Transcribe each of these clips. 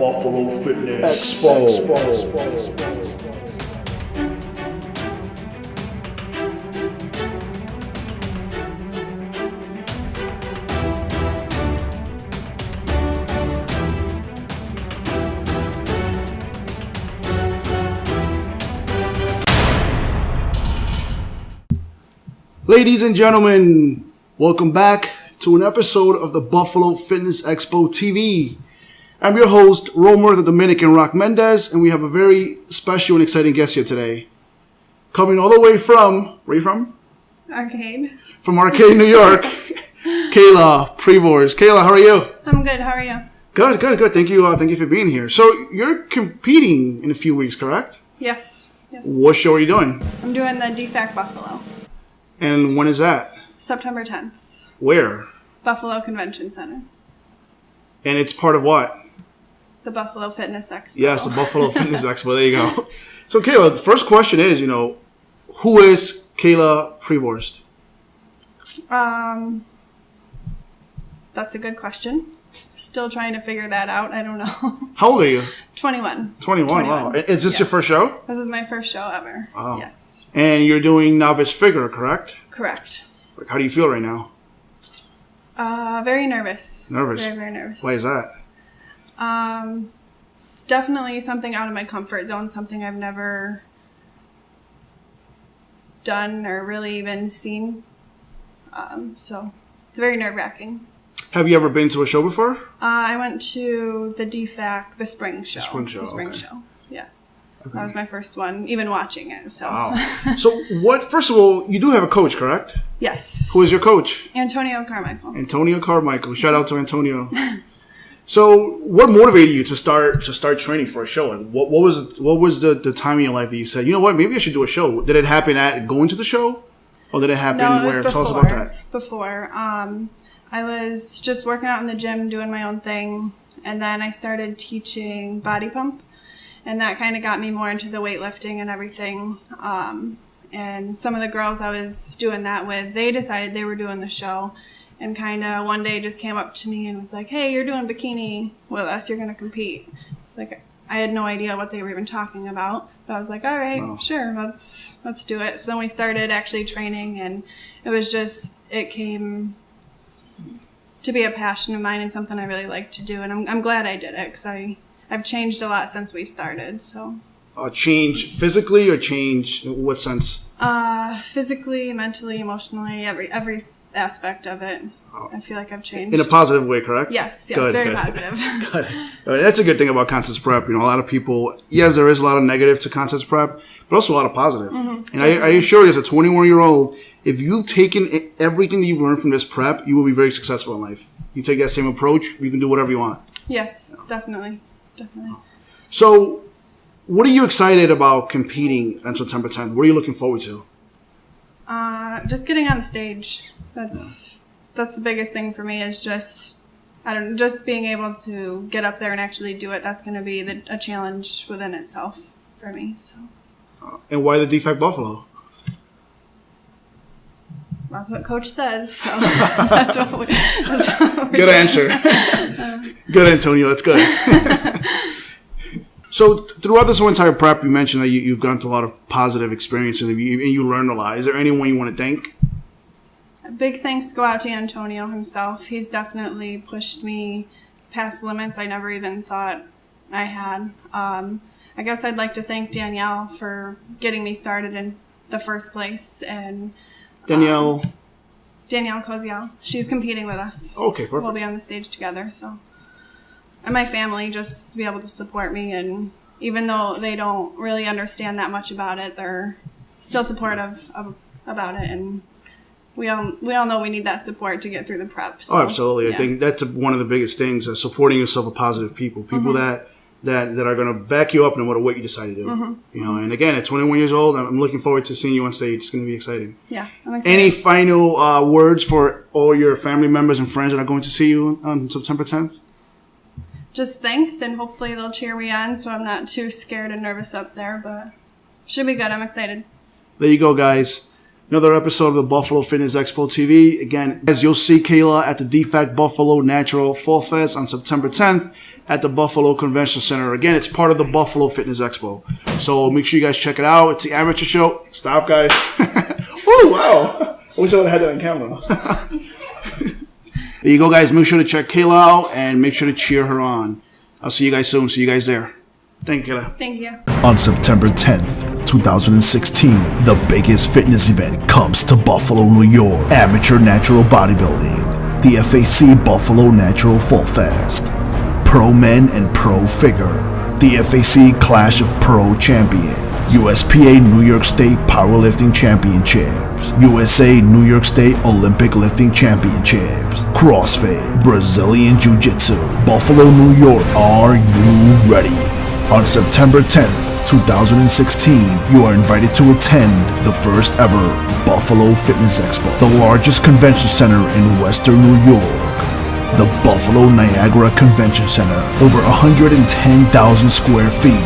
Buffalo Fitness Expo. Ladies and gentlemen, welcome back to an episode of the Buffalo Fitness Expo TV. I'm your host, Romer, the Dominican Rock Mendez, and we have a very special and exciting guest here today. Coming all the way from, where are you from? Arcade. From Arcade, New York, Kayla Prevorse. Kayla, how are you? I'm good, how are you? Good. Thank you for being here. So you're competing in a few weeks, correct? Yes. What show are you doing? I'm doing the DFAC Buffalo. And when is that? September 10th. Where? Buffalo Convention Center. And it's part of what? The Buffalo Fitness Expo. Yes, the Buffalo Fitness Expo. There you go. So, Kayla, the first question is, who is Kayla Prevorse? That's a good question. Still trying to figure that out. I don't know. How old are you? 21. 21, wow. Is this your first show? This is my first show ever. Wow. Yes. And you're doing Novice Figure, correct? Correct. How do you feel right now? Very nervous. Nervous? Very, very nervous. Why is that? It's definitely something out of my comfort zone, something I've never done or really even seen. So it's very nerve-wracking. Have you ever been to a show before? I went to the DFAC, the spring show. The spring show. Yeah. Okay. That was my first one, even watching it. So. Wow. So first of all, you do have a coach, correct? Yes. Who is your coach? Antonio Carmichael. Antonio Carmichael. Shout out to Antonio. So what motivated you to start training for a show? Like, what was the time in your life that you said, you know what, maybe I should do a show? Did it happen at going to the show? Or did it happen where? Tell us about that. Before. I was just working out in the gym, doing my own thing. And then I started teaching body pump. And that kind of got me more into the weightlifting and everything. And some of the girls I was doing that with, they decided they were doing the show. And kind of one day just came up to me and was like, hey, you're doing bikini with us. You're going to compete. It's like, I had no idea what they were even talking about. But I was like, all right, Wow. Sure, let's do it. So then we started actually training. And it came to be a passion of mine and something I really like to do. And I'm glad I did it because I've changed a lot since we started. So change physically or change in what sense? Physically, mentally, emotionally, every aspect of it. Oh. I feel like I've changed. In a positive way, correct? Yes, good, very good. positive. Good. That's a good thing about contest prep. A lot of people, yes, there is a lot of negative to contest prep, but also a lot of positive. Mm-hmm. And I assure you, as a 21-year-old, if you've taken everything that you've learned from this prep, you will be very successful in life. You take that same approach, you can do whatever you want. Yes, definitely. So, what are you excited about competing on September 10th? What are you looking forward to? Just getting on the stage. That's the biggest thing for me is just being able to get up there and actually do it. That's going to be a challenge within itself for me. So. And why the DFAC Buffalo? That's what Coach says. So that's what we're good answer. Good, Antonio. That's good. So throughout this whole entire prep, you mentioned that you've gone through a lot of positive experiences and you learned a lot. Is there anyone you want to thank? Big thanks go out to Antonio himself. He's definitely pushed me past limits I never even thought I had. I guess I'd like to thank Danielle for getting me started in the first place. And Danielle Koziel. She's competing with us. Okay, perfect. We'll be on the stage together, so. And my family, just to be able to support me, and even though they don't really understand that much about it, they're still supportive about it, and we all know we need that support to get through the prep. So, absolutely. Yeah. I think that's one of the biggest things, supporting yourself with positive people Mm-hmm. that are going to back you up no matter what you decide to do. Mm-hmm. And again, at 21 years old, I'm looking forward to seeing you on stage. It's going to be exciting. Yeah, I'm excited. Any final words for all your family members and friends that are going to see you on September 10th? Just thanks, and hopefully they'll cheer me on so I'm not too scared and nervous up there, but should be good. I'm excited. There you go, guys. Another episode of the Buffalo Fitness Expo TV. Again, as you'll see Kayla at the DFAC Buffalo Natural Fall Fest on September 10th at the Buffalo Convention Center. Again, it's part of the Buffalo Fitness Expo. So make sure you guys check it out. It's the amateur show. Stop, guys. Oh, wow. I wish I would have had that on camera. There you go, guys. Make sure to check Kayla out and make sure to cheer her on. I'll see you guys soon. See you guys there. Thank you, Kayla. Thank you. On September 10th, 2016, the biggest fitness event comes to Buffalo, New York. Amateur Natural Bodybuilding, DFAC Buffalo Natural Fall Fest. Pro Men and Pro Figure, DFAC Clash of Pro Champions. USPA New York State Powerlifting Championships, USA New York State Olympic Lifting Championships, CrossFit, Brazilian Jiu-Jitsu, Buffalo, New York. Are you ready? On September 10th, 2016, you are invited to attend the first ever Buffalo Fitness Expo, the largest convention center in Western New York. The Buffalo Niagara Convention Center, over 110,000 square feet.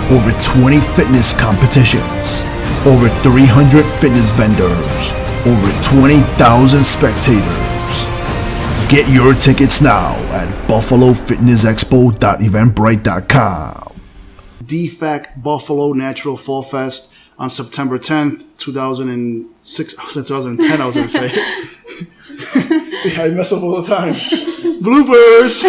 Over 20 fitness competitions, over 300 fitness vendors, over 20,000 spectators. Get your tickets now at buffalofitnessexpo.eventbrite.com. DFAC Buffalo Natural Fall Fest on September 10th, 2006. 2010, I was going to say. See, I mess up all the time. Bloopers!